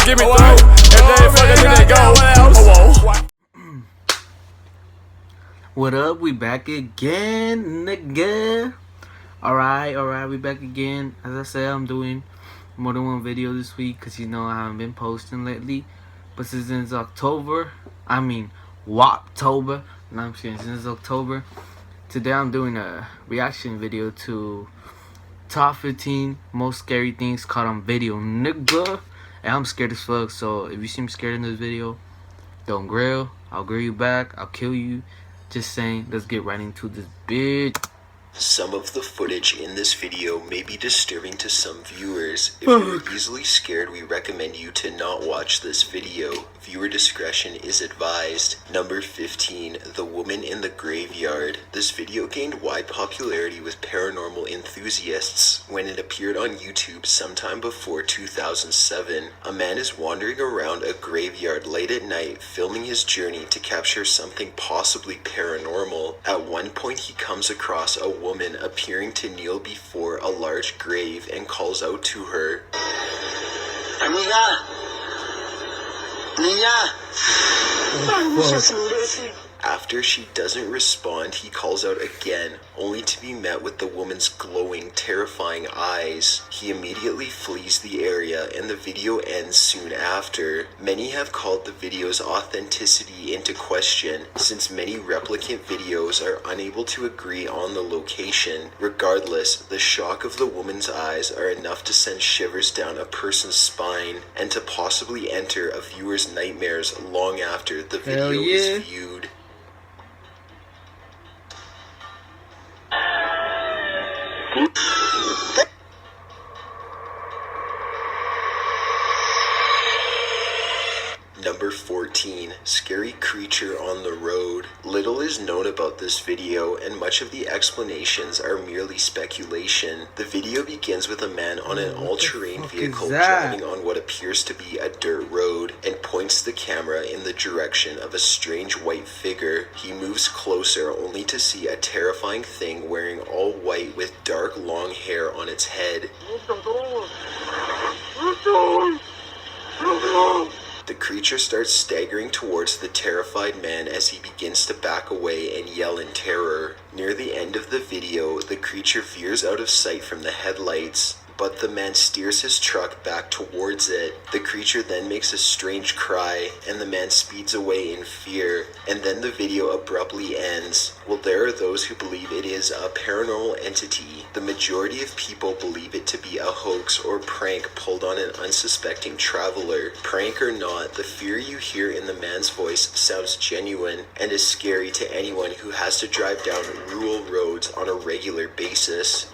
get me through. If they ain't fucking, then they go. What up? We back again, nigga. Alright, we back again. As I said, I'm doing more than one video this week because you know I haven't been posting lately. But since it's October, Woptober. No, I'm kidding. Since it's October, today I'm doing a reaction video to top 15 most scary things caught on video, nigga. And I'm scared as fuck. So if you seem scared in this video, don't grill. I'll grill you back. I'll kill you. Just saying, let's get right into this bitch. Some of the footage in this video may be disturbing to some viewers. If you're easily scared, we recommend you to not watch this video. Viewer discretion is advised. Number 15, The Woman in the Graveyard. This video gained wide popularity with paranormal enthusiasts when it appeared on YouTube sometime before 2007. A man is wandering around a graveyard late at night, filming his journey to capture something possibly paranormal. At one point, he comes across a woman appearing to kneel before a large grave and calls out to her. Amiga. Niña. After she doesn't respond, he calls out again, only to be met with the woman's glowing, terrifying eyes. He immediately flees the area, and the video ends soon after. Many have called the video's authenticity into question, since many replicant videos are unable to agree on the location. Regardless, the shock of the woman's eyes are enough to send shivers down a person's spine, and to possibly enter a viewer's nightmares long after the video is viewed. Number 14, Scary Creature on the Road. Little is known about this video, and much of the explanations are merely speculation. The video begins with a man on an all-terrain vehicle driving on what appears to be a dirt road and points the camera in the direction of a strange white figure. He moves closer only to see a terrifying thing wearing all white with dark long hair on its head. The creature starts staggering towards the terrified man as he begins to back away and yell in terror. Near the end of the video, the creature veers out of sight from the headlights, but the man steers his truck back towards it. The creature then makes a strange cry, and the man speeds away in fear, and then the video abruptly ends. Well, there are those who believe it is a paranormal entity. The majority of people believe it to be a hoax or prank pulled on an unsuspecting traveler. Prank or not, the fear you hear in the man's voice sounds genuine and is scary to anyone who has to drive down rural roads on a regular basis.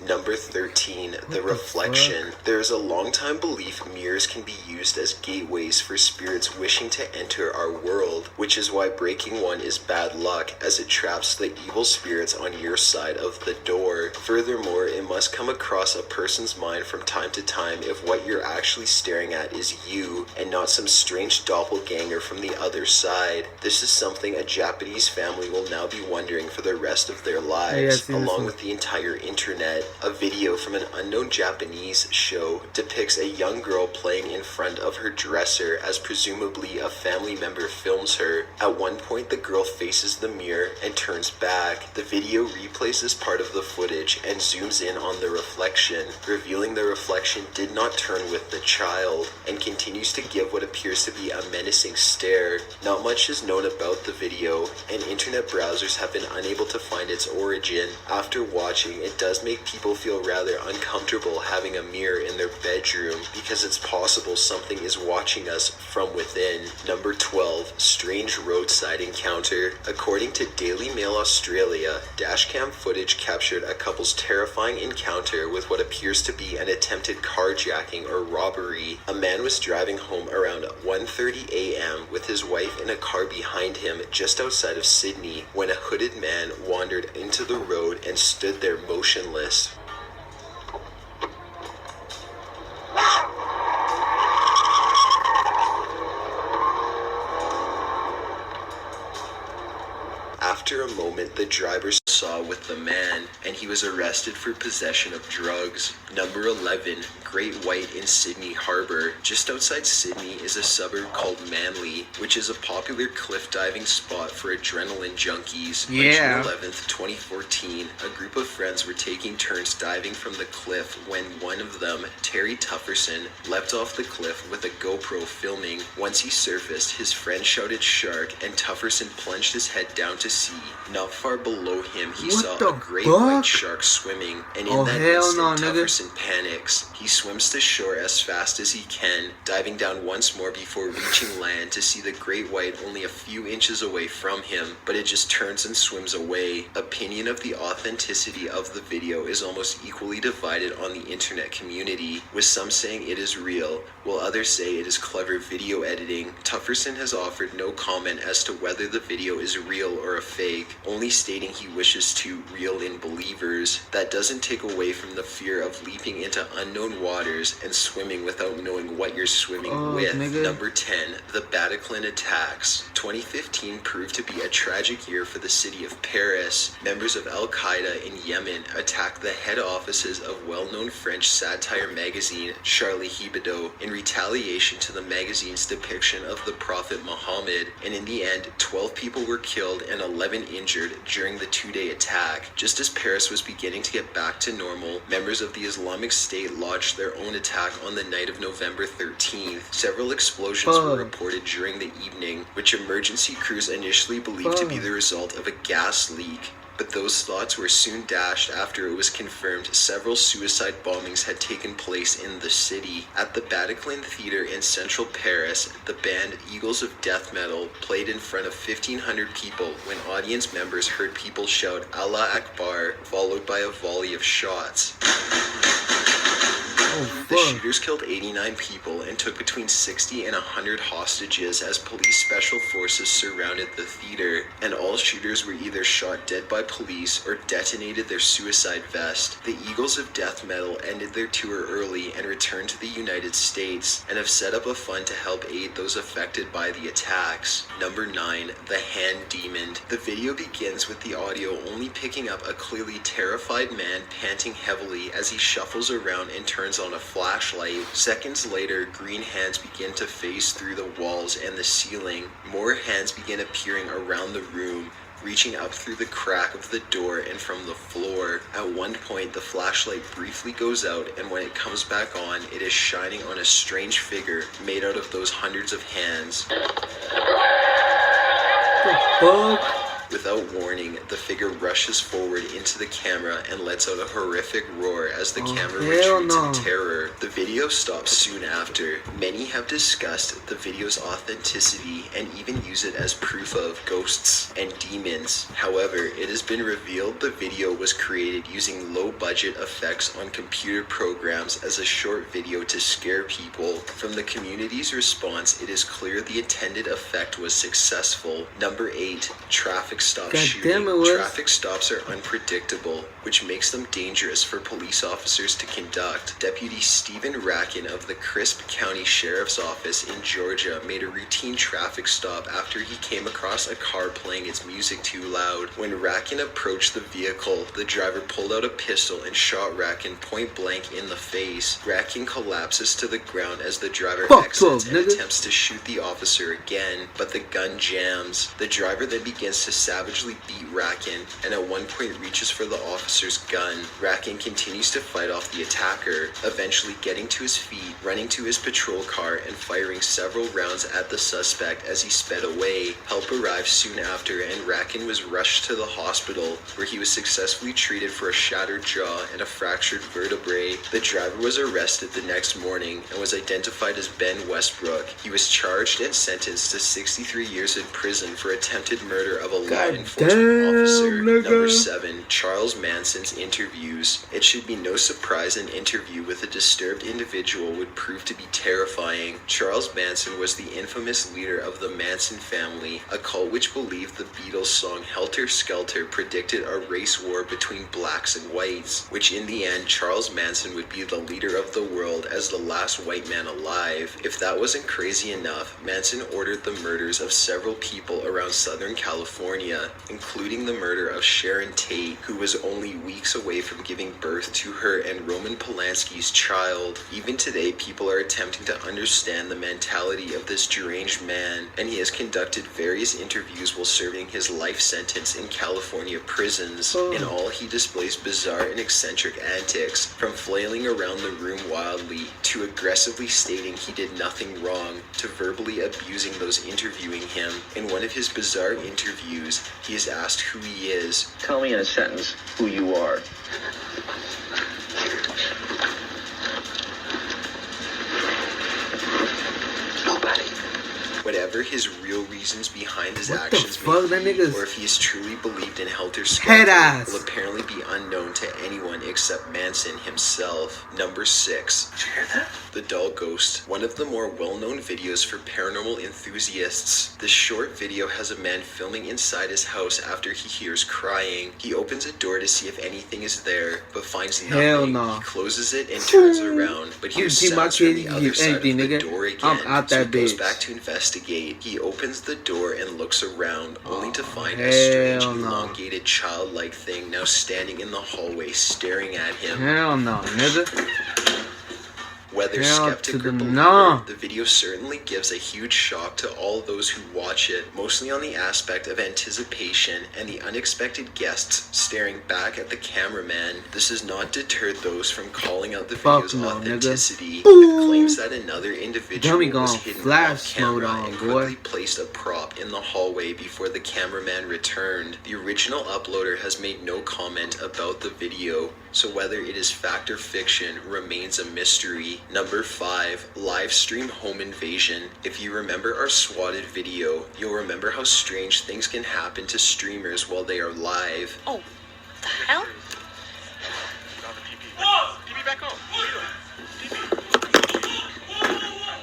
Number 13, The Reflection. There is a long-time belief mirrors can be used as gateways for spirits wishing to enter our world, which is why breaking one is bad luck, as it traps the evil spirits on your side of the door. Furthermore, it must come across a person's mind from time to time if what you're actually staring at is you, and not some strange doppelganger from the other side. This is something a Japanese family will now be wondering for the rest of their lives, along with the entire internet. A video from an unknown Japanese show depicts a young girl playing in front of her dresser as presumably a family member films her. At one point, the girl faces the mirror and turns back. The video replays this part of the footage and zooms in on the reflection, revealing the reflection did not turn with the child, and continues to give what appears to be a menacing stare. Not much is known about the video, and internet browsers have been unable to find its origin. After watching, it does make people feel rather uncomfortable having a mirror in their bedroom because it's possible something is watching us from within. Number 12, Strange Roadside Encounter. According to Daily Mail Australia, dashcam footage captured a couple's terrifying encounter with what appears to be an attempted carjacking or robbery. A man was driving home around 1:30 a.m. with his wife in a car behind him just outside of Sydney when a hooded man wandered into the road and stood there motionless. After a moment, the driver saw with the man, and he was arrested for possession of drugs. Number 11, Great White in Sydney Harbour. Just outside Sydney is a suburb called Manly, which is a popular cliff diving spot for adrenaline junkies. Yeah. On June 11th, 2014, a group of friends were taking turns diving from the cliff when one of them, Terry Tufferson, leapt off the cliff with a GoPro filming. Once he surfaced, his friend shouted "shark," and Tufferson plunged his head down to sea. Not far below him, he What saw the a great fuck? white shark swimming, and in Oh, that hell instant, no, nigga. Tufferson panics. He swims to shore as fast as he can, diving down once more before reaching land to see the great white only a few inches away from him, but it just turns and swims away. Opinion of the authenticity of the video is almost equally divided on the internet community, with some saying it is real, while others say it is clever video editing. Tufferson has offered no comment as to whether the video is real or a fake, only stating he wishes to reel in believers. That doesn't take away from the fear of leaping into unknown waters and swimming without knowing what you're swimming with. Nigga. Number 10, the Bataclan attacks. 2015 proved to be a tragic year for the city of Paris. Members of Al-Qaeda in Yemen attacked the head offices of well-known French satire magazine Charlie Hebdo in retaliation to the magazine's depiction of the Prophet Muhammad, and in the end, 12 people were killed and 11 injured during the two-day attack. Just as Paris was beginning to get back to normal, members of the Islamic State launched their own attack on the night of November 13th. Several explosions were reported during the evening, which emergency crews initially believed to be the result of a gas leak. But those thoughts were soon dashed after it was confirmed several suicide bombings had taken place in the city. At the Bataclan Theater in central Paris, the band Eagles of Death Metal played in front of 1,500 people when audience members heard people shout "Allah Akbar," followed by a volley of shots. The shooters killed 89 people and took between 60 and 100 hostages as police special forces surrounded the theater, and all shooters were either shot dead by police or detonated their suicide vest. The Eagles of Death Metal ended their tour early and returned to the United States and have set up a fund to help aid those affected by the attacks. Number 9, the Hand Demon. The video begins with the audio only picking up a clearly terrified man panting heavily as he shuffles around and turns on a flashlight. Seconds later, green hands begin to phase through the walls and the ceiling. More hands begin appearing around the room, reaching up through the crack of the door and from the floor. At one point, the flashlight briefly goes out, and when it comes back on, it is shining on a strange figure made out of those hundreds of hands. Without warning, the figure rushes forward into the camera and lets out a horrific roar as the camera retreats in terror. The video stops soon after. Many have discussed the video's authenticity and even use it as proof of ghosts and demons. However, it has been revealed the video was created using low-budget effects on computer programs as a short video to scare people. From the community's response, it is clear the intended effect was successful. Number 8, traffic stop shooting. Traffic stops are unpredictable, which makes them dangerous for police officers to conduct. Deputy Stephen Racken of the Crisp County Sheriff's Office in Georgia made a routine traffic stop after he came across a car playing its music too loud. When Racken approached the vehicle, the driver pulled out a pistol and shot Racken point blank in the face. Racken collapses to the ground as the driver exits and attempts to shoot the officer again, but the gun jams. The driver then begins to savagely beat Racken, and at one point reaches for the officer's gun. Racken continues to fight off the attacker, eventually getting to his feet, running to his patrol car, and firing several rounds at the suspect as he sped away. Help arrived soon after, and Racken was rushed to the hospital, where he was successfully treated for a shattered jaw and a fractured vertebrae. The driver was arrested the next morning and was identified as Ben Westbrook. He was charged and sentenced to 63 years in prison for attempted murder of a law enforcement officer. Number 7, Charles Manson's interviews. It should be no surprise an interview with a disturbed individual would prove to be terrifying. Charles Manson was the infamous leader of the Manson family, a cult which believed the Beatles' song Helter Skelter predicted a race war between blacks and whites, which in the end Charles Manson would be the leader of the world as the last white man alive. If that wasn't crazy enough, Manson ordered the murders of several people around Southern California. California, including the murder of Sharon Tate, who was only weeks away from giving birth to her and Roman Polanski's child. Even today, people are attempting to understand the mentality of this deranged man, and he has conducted various interviews while serving his life sentence in California prisons. In all, he displays bizarre and eccentric antics, from flailing around the room wildly, to aggressively stating he did nothing wrong, to verbally abusing those interviewing him. In one of his bizarre interviews, he is asked who he is. Tell me in a sentence who you are. Nobody. Whatever his real reasons behind his What the actions fuck, may that be, nigga's or if he is truly believed in Helter head Skelter, ass. will apparently be unknown to anyone except Manson himself. Number 6. Did you hear that? The Doll Ghost, one of the more well-known videos for paranormal enthusiasts. This short video has a man filming inside his house after he hears crying. He opens a door to see if anything is there, but finds Hell nothing. no. He closes it and turns around, but You hears see my sounds from kid, the you other get side of the anything, nigga. door again. I'm out So that he goes bitch. back to investigate. He opens the door and looks around, only to find a hell strange, no. elongated, childlike thing now standing in the hallway, staring at him. Hell no, nigga. Whether Hell skeptic to or the believer, no. the video certainly gives a huge shock to all those who watch it, mostly on the aspect of anticipation and the unexpected guests staring back at the cameraman. This has not deterred those from calling out the Fuck video's no, nigga. authenticity, with claims that another individual Dummy was gone hidden flash off camera mode on, and boy. quickly placed a prop in the hallway before the cameraman returned. The original uploader has made no comment about the video, so whether it is fact or fiction remains a mystery. Number 5, live stream home invasion. If you remember our swatted video, you'll remember how strange things can happen to streamers while they are live. Oh, the hell? DB back home.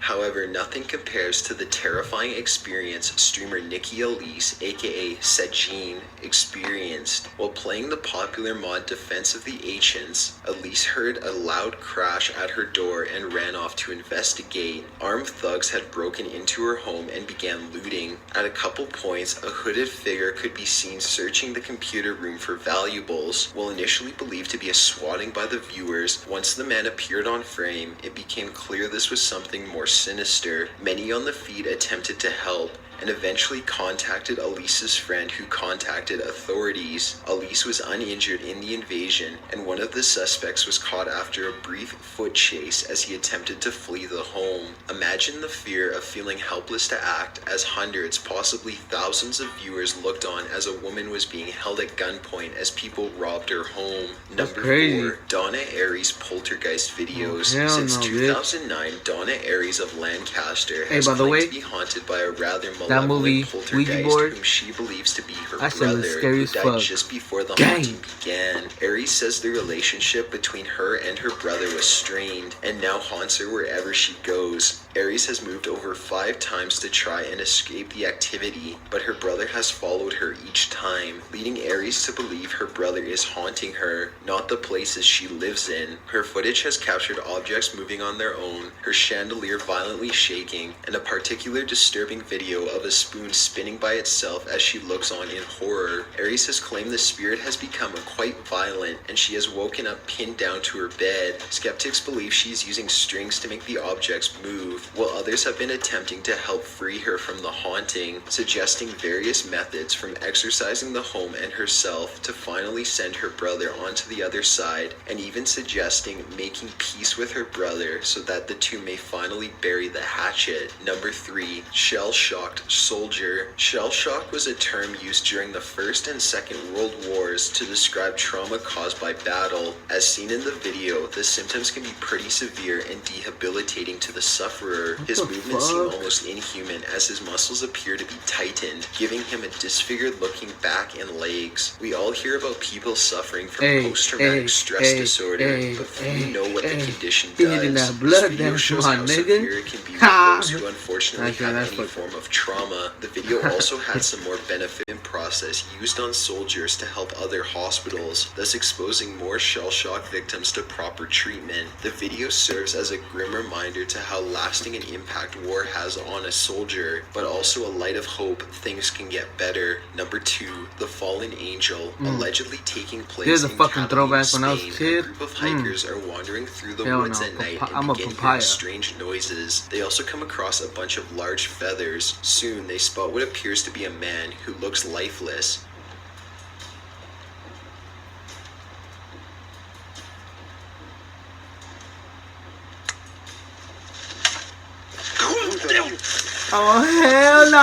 However, nothing compares to the terrifying experience streamer Nikki Elise, aka Sajine, experienced. While playing the popular mod Defense of the Ancients, Elise heard a loud crash at her door and ran off to investigate. Armed thugs had broken into her home and began looting. At a couple points, a hooded figure could be seen searching the computer room for valuables. While initially believed to be a swatting by the viewers, once the man appeared on frame, it became clear this was something more sinister. Many on the feed attempted to help and eventually contacted Elise's friend, who contacted authorities. Elise was uninjured in the invasion, and one of the suspects was caught after a brief foot chase as he attempted to flee the home. Imagine the fear of feeling helpless to act as hundreds, possibly thousands of viewers looked on as a woman was being held at gunpoint as people robbed her home. That's Number crazy. 4, Donna Aries poltergeist videos. Hell Since no, 2009, Donna Aries of Lancaster Hey, has by the claimed way, to be haunted by a rather that movie, poltergeist Ouija board, whom she believes to be her that shit was brother, scary who as died fuck. just before the Gang. haunting began. Aries says the relationship between her and her brother was strained and now haunts her wherever she goes. Aries has moved over 5 times to try and escape the activity, but her brother has followed her each time, leading Aries to believe her brother is haunting her, not the places she lives in. Her footage has captured objects moving on their own, her chandelier violently shaking, and a particular disturbing video of a spoon spinning by itself as she looks on in horror. Aries has claimed the spirit has become quite violent, and she has woken up pinned down to her bed. Skeptics believe she is using strings to make the objects move, while others have been attempting to help free her from the haunting, suggesting various methods from exorcising the home and herself to finally send her brother onto the other side, and even suggesting making peace with her brother so that the two may finally bury the hatchet. Number 3, shell-shocked soldier. Shell shock was a term used during the First and Second World Wars to describe trauma caused by battle. As seen in the video, the symptoms can be pretty severe and debilitating to the sufferer. His the movements seem fuck? almost inhuman as his muscles appear to be tightened, giving him a disfigured looking back and legs. We all hear about people suffering from post-traumatic stress disorder, but few know what the condition He needing does. that blood This video dance, shows my how nigga. severe it can be with Ha! those who unfortunately Okay, have that's any fucked form of trauma. The video also had some more benefit and process used on soldiers to help other hospitals, thus exposing more shell shock victims to proper treatment. The video serves as a grim reminder to how lasting lasting an impact war has on a soldier, but also a light of hope things can get better. Number 2, The Fallen Angel, allegedly taking place Here's a in fucking Catalina, throwback when I was a Spain. kid. A group of hikers are wandering through the Hell woods no. at night I'm and a begin papaya. hearing strange noises. They also come across a bunch of large feathers. Soon, they spot what appears to be a man who looks lifeless. Oh hell no!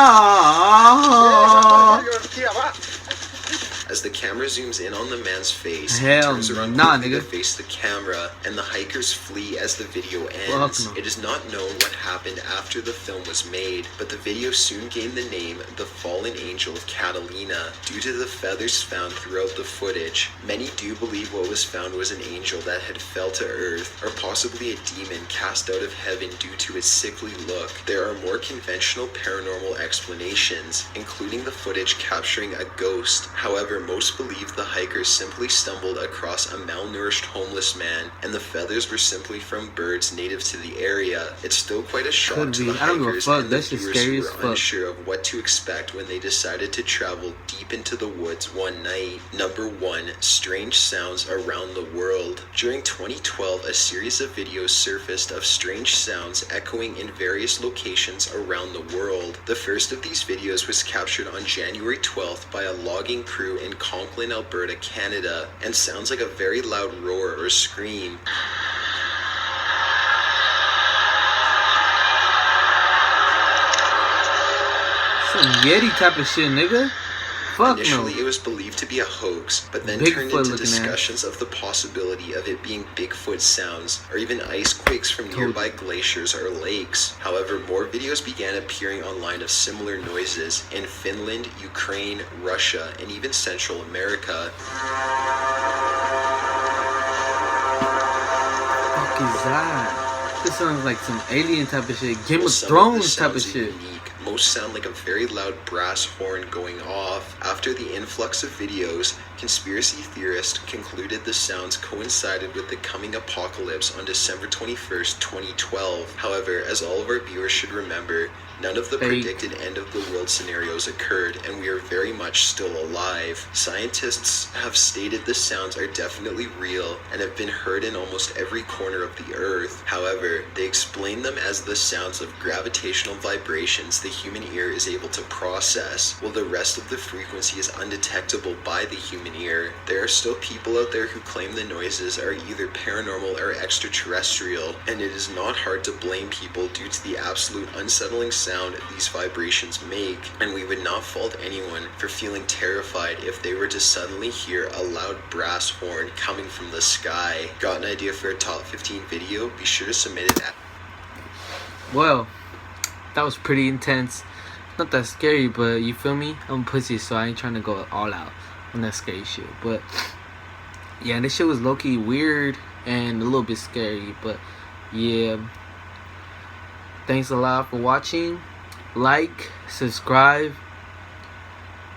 As the camera zooms in on the man's face, he Hell turns around nah, quickly nigga. to face the camera, and the hikers flee as the video Fuck ends. no. It is not known what happened after the film was made, but the video soon gained the name The Fallen Angel of Catalina due to the feathers found throughout the footage. Many do believe what was found was an angel that had fell to earth, or possibly a demon cast out of heaven due to its sickly look. There are more conventional paranormal explanations, including the footage capturing a ghost. However, most believe the hikers simply stumbled across a malnourished homeless man, and the feathers were simply from birds native to the area. It's still quite a shock Could to be. the I don't give a hikers fuck. and the That shit's viewers scary who as were fuck. unsure of what to expect when they decided to travel deep into the woods one night. Number 1, Strange Sounds Around the World. During 2012, a series of videos surfaced of strange sounds echoing in various locations around the world. The first of these videos was captured on January 12th by a logging crew in Conklin, Alberta, Canada, and sounds like a very loud roar or scream. Some Yeti type of shit, nigga. Fuck no. Initially, it was believed to be a hoax, but then Bigfoot turned into looking ass. discussions of the possibility of it being Bigfoot sounds, or even ice quakes from nearby glaciers or lakes. However, more videos began appearing online of similar noises in Finland, Ukraine, Russia, and even Central America. Fuck is that? This sounds like some alien type of shit. Game of Some the Thrones type of sounds are shit. unique. Most sound like a very loud brass horn going off. After the influx of videos, conspiracy theorists concluded the sounds coincided with the coming apocalypse on December 21st, 2012. However, as all of our viewers should remember, none of the Fake. predicted end of the world scenarios occurred, and we are very much still alive. Scientists have stated the sounds are definitely real and have been heard in almost every corner of the earth. However, they explain them as the sounds of gravitational vibrations the human ear is able to process, while the rest of the frequency is undetectable by the human ear. There are still people out there who claim the noises are either paranormal or extraterrestrial, and it is not hard to blame people due to the absolute unsettling sound these vibrations make, and we would not fault anyone for feeling terrified if they were to suddenly hear a loud brass horn coming from the sky. Got an idea for a top 15 video? Be sure to submit it at Well, that was pretty intense. Not that scary, but you feel me? I'm a pussy, so I ain't trying to go all out on that scary shit. But yeah, this shit was low-key weird and a little bit scary. But yeah, thanks a lot for watching. Like, subscribe,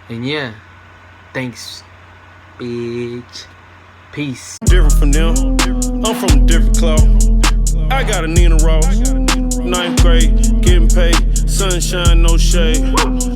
and yeah, thanks, bitch. Peace. Different from them. I'm from a different cloth. I got a Nina Ross. 9th grade, getting paid. Sunshine, no shade.